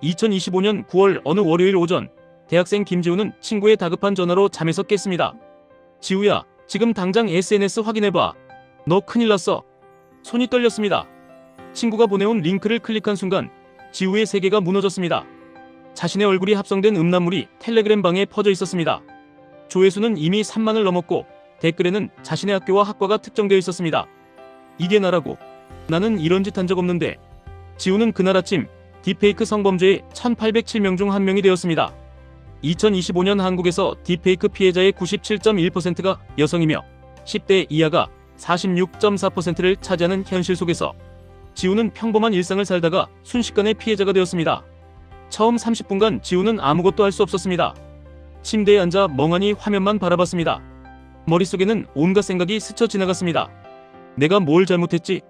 2025년 9월 어느 월요일 오전, 대학생 김지우는 친구의 다급한 전화로 잠에서 깼습니다. 지우야, 지금 당장 SNS 확인해봐. 너 큰일 났어. 손이 떨렸습니다. 친구가 보내온 링크를 클릭한 순간 지우의 세계가 무너졌습니다. 자신의 얼굴이 합성된 음란물이 텔레그램 방에 퍼져 있었습니다. 조회수는 이미 3만을 넘었고 댓글에는 자신의 학교와 학과가 특정되어 있었습니다. 이게 나라고. 나는 이런 짓 한 적 없는데. 지우는 그날 아침 딥페이크 성범죄의 1807명 중 한 명이 되었습니다. 2025년 한국에서 딥페이크 피해자의 97.1%가 여성이며 10대 이하가 46.4%를 차지하는 현실 속에서 지우는 평범한 일상을 살다가 순식간에 피해자가 되었습니다. 처음 30분간 지우는 아무것도 할 수 없었습니다. 침대에 앉아 멍하니 화면만 바라봤습니다. 머릿속에는 온갖 생각이 스쳐 지나갔습니다. 내가 뭘 잘못했지?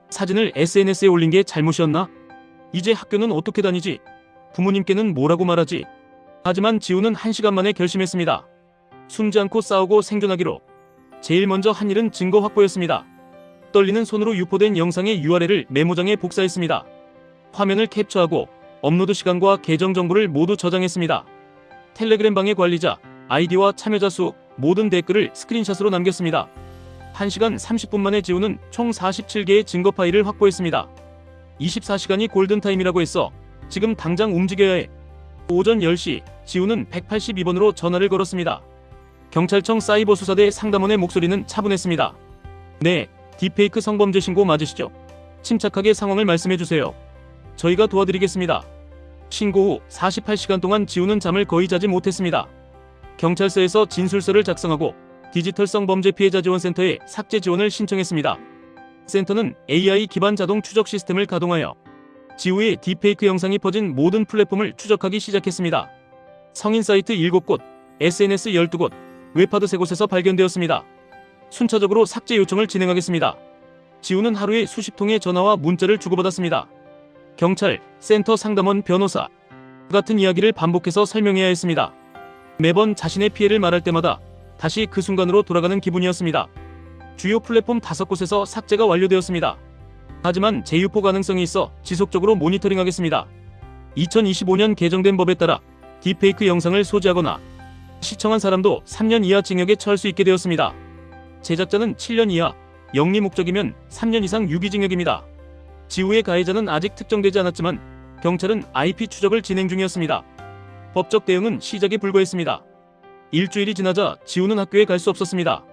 사진을 SNS에 올린 게 잘못이었나? 이제 학교는 어떻게 다니지? 부모님께는 뭐라고 말하지? 하지만 지우는 1시간 만에 결심했습니다. 숨지 않고 싸우고 생존하기로. 제일 먼저 한 일은 증거 확보였습니다. 떨리는 손으로 유포된 영상의 URL을 메모장에 복사했습니다. 화면을 캡처하고 업로드 시간과 계정 정보를 모두 저장했습니다. 텔레그램 방의 관리자, 아이디와 참여자 수, 모든 댓글을 스크린샷으로 남겼습니다. 1시간 30분 만에 지우는 총 47개의 증거 파일을 확보했습니다. 24시간이 골든타임이라고 했어. 지금 당장 움직여야 해. 오전 10시, 지우는 182번으로 전화를 걸었습니다. 경찰청 사이버수사대 상담원의 목소리는 차분했습니다. 네, 딥페이크 성범죄 신고 맞으시죠? 침착하게 상황을 말씀해주세요. 저희가 도와드리겠습니다. 신고 후 48시간 동안 지우는 잠을 거의 자지 못했습니다. 경찰서에서 진술서를 작성하고 디지털 성범죄 피해자 지원센터에 삭제 지원을 신청했습니다. 센터는 AI 기반 자동 추적 시스템을 가동하여 지우의 딥페이크 영상이 퍼진 모든 플랫폼을 추적하기 시작했습니다. 성인 사이트 7곳, SNS 12곳, 웹하드 3곳에서 발견되었습니다. 순차적으로 삭제 요청을 진행하겠습니다. 지우는 하루에 수십 통의 전화와 문자를 주고받았습니다. 경찰, 센터 상담원, 변호사 같은 이야기를 반복해서 설명해야 했습니다. 매번 자신의 피해를 말할 때마다 다시 그 순간으로 돌아가는 기분이었습니다. 주요 플랫폼 5곳에서 삭제가 완료되었습니다. 하지만 재유포 가능성이 있어 지속적으로 모니터링하겠습니다. 2025년 개정된 법에 따라 딥페이크 영상을 소지하거나 시청한 사람도 3년 이하 징역에 처할 수 있게 되었습니다. 제작자는 7년 이하, 영리 목적이면 3년 이상 유기징역입니다. 지우의 가해자는 아직 특정되지 않았지만 경찰은 IP 추적을 진행 중이었습니다. 법적 대응은 시작에 불과했습니다. 일주일이 지나자 지우는 학교에 갈 수 없었습니다.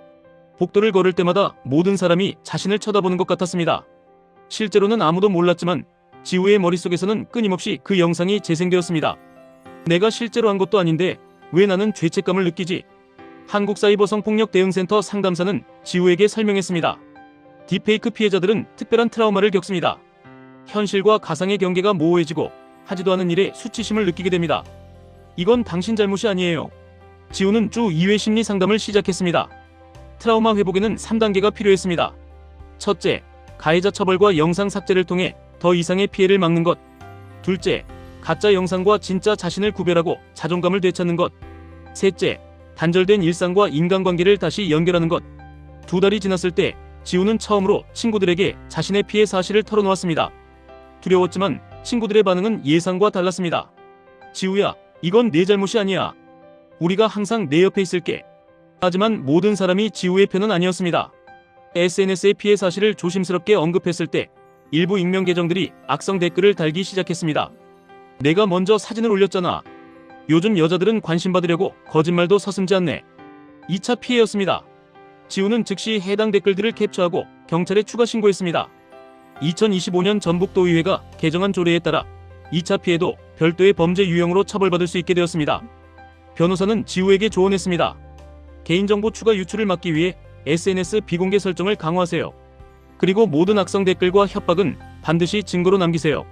복도를 걸을 때마다 모든 사람이 자신을 쳐다보는 것 같았습니다. 실제로는 아무도 몰랐지만 지우의 머릿속에서는 끊임없이 그 영상이 재생되었습니다. 내가 실제로 한 것도 아닌데 왜 나는 죄책감을 느끼지? 한국사이버성폭력대응센터 상담사는 지우에게 설명했습니다. 딥페이크 피해자들은 특별한 트라우마를 겪습니다. 현실과 가상의 경계가 모호해지고 하지도 않은 일에 수치심을 느끼게 됩니다. 이건 당신 잘못이 아니에요. 지우는 주 2회 심리 상담을 시작했습니다. 트라우마 회복에는 3단계가 필요했습니다. 첫째, 가해자 처벌과 영상 삭제를 통해 더 이상의 피해를 막는 것. 둘째, 가짜 영상과 진짜 자신을 구별하고 자존감을 되찾는 것. 셋째, 단절된 일상과 인간관계를 다시 연결하는 것. 2달이 지났을 때 지우는 처음으로 친구들에게 자신의 피해 사실을 털어놓았습니다. 두려웠지만 친구들의 반응은 예상과 달랐습니다. 지우야, 이건 내 잘못이 아니야. 우리가 항상 내 옆에 있을게. 하지만 모든 사람이 지우의 편은 아니었습니다. SNS의 피해 사실을 조심스럽게 언급했을 때 일부 익명 계정들이 악성 댓글을 달기 시작했습니다. 내가 먼저 사진을 올렸잖아. 요즘 여자들은 관심받으려고 거짓말도 서슴지 않네. 2차 피해였습니다. 지우는 즉시 해당 댓글들을 캡처하고 경찰에 추가 신고했습니다. 2025년 전북도의회가 개정한 조례에 따라 2차 피해도 별도의 범죄 유형으로 처벌받을 수 있게 되었습니다. 변호사는 지우에게 조언했습니다. 개인정보 추가 유출을 막기 위해 SNS 비공개 설정을 강화하세요. 그리고 모든 악성 댓글과 협박은 반드시 증거로 남기세요.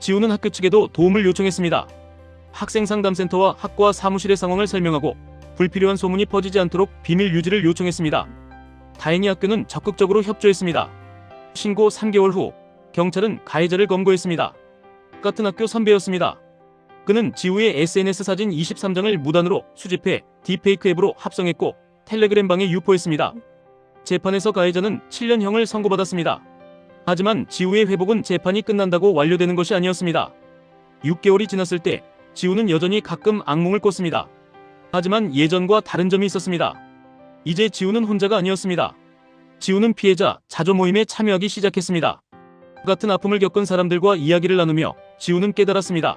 지우는 학교 측에도 도움을 요청했습니다. 학생상담센터와 학과 사무실의 상황을 설명하고 불필요한 소문이 퍼지지 않도록 비밀 유지를 요청했습니다. 다행히 학교는 적극적으로 협조했습니다. 신고 3개월 후 경찰은 가해자를 검거했습니다. 같은 학교 선배였습니다. 그는 지우의 SNS 사진 23장을 무단으로 수집해 딥페이크 앱으로 합성했고 텔레그램 방에 유포했습니다. 재판에서 가해자는 7년형을 선고받았습니다. 하지만 지우의 회복은 재판이 끝난다고 완료되는 것이 아니었습니다. 6개월이 지났을 때 지우는 여전히 가끔 악몽을 꿨습니다. 하지만 예전과 다른 점이 있었습니다. 이제 지우는 혼자가 아니었습니다. 지우는 피해자 자조 모임에 참여하기 시작했습니다. 같은 아픔을 겪은 사람들과 이야기를 나누며 지우는 깨달았습니다.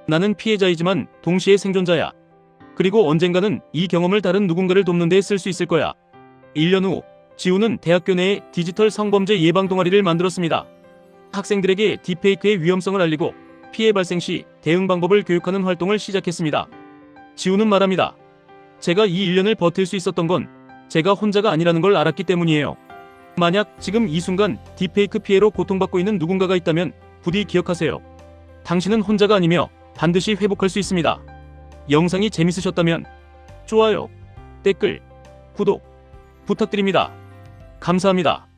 나는 피해자이지만 동시에 생존자야. 그리고 언젠가는 이 경험을 다른 누군가를 돕는 데 쓸 수 있을 거야. 1년 후 지우는 대학교 내에 디지털 성범죄 예방 동아리를 만들었습니다. 학생들에게 딥페이크의 위험성을 알리고 피해 발생 시 대응 방법을 교육하는 활동을 시작했습니다. 지우는 말합니다. 제가 이 1년을 버틸 수 있었던 건 제가 혼자가 아니라는 걸 알았기 때문이에요. 만약 지금 이 순간 딥페이크 피해로 고통받고 있는 누군가가 있다면 부디 기억하세요. 당신은 혼자가 아니며 반드시 회복할 수 있습니다. 영상이 재밌으셨다면 좋아요, 댓글, 구독 부탁드립니다. 감사합니다.